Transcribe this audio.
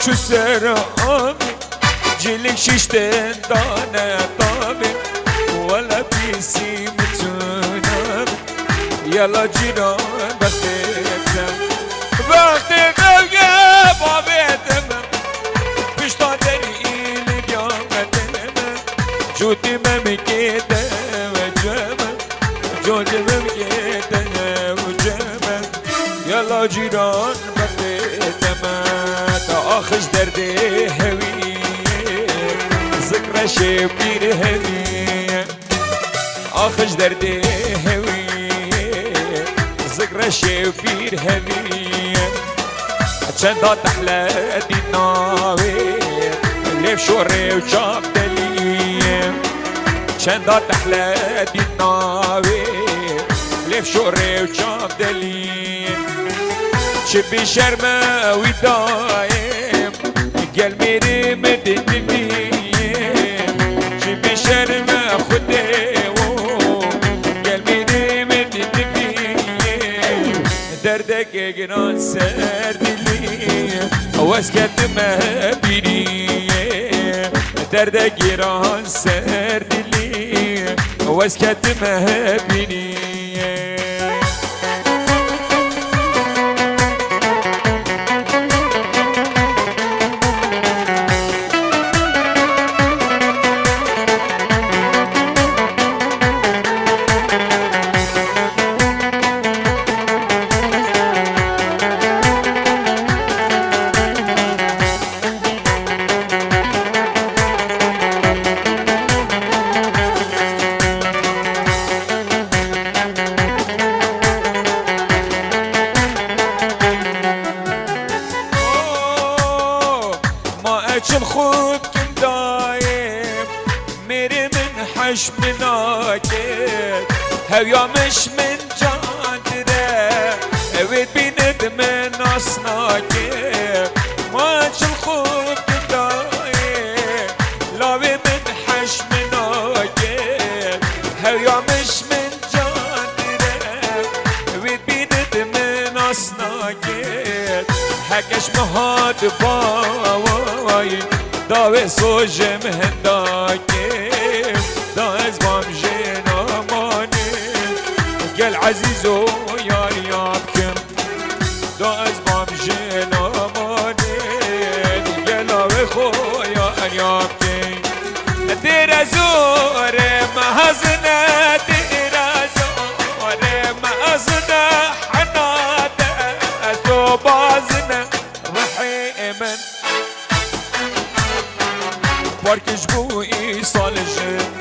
چو سر آبی جلک ششتن دانه طابی ولا بیسی متونم یلا جیران بختم بختم گه بابتم پشتا دلیل بیامتم جودی ممکده و جمع جودی ممکده و جمع یلا جیران بختم تا آخش درده هوی ذکر شبیر هوی آخش درده هوی ذكرى شبير هوي چندا تحلى دي ناوي ليف شوري وجاب دلي چندا تحلى دي ناوي ليف شوري وجاب دلي شبي شرمة ودايم قال ميري مدني شبي شرمة خدي دردك جنان سردلي واسكت ما بيني دردك جنان سردلي واسكت ما بيني چم خود کم دایم میری من حش مناکد هویا مش من جان دره اوید بیند من اصناکد ما چم خود کم دایم لاوی من حش مناکد هویا مش من جان دره اوید بیند من اصناکد هکش مهاد باوای داوی سوژم هنداکیم دا از بام جنامانی گل عزیزو یار یابکم دا از بام جنامانی گل آوی خویا یابکیم دیر زور محزنه دیر زور محزنه حناده از تو بازنه رحیمن باركش بو إيصال الجن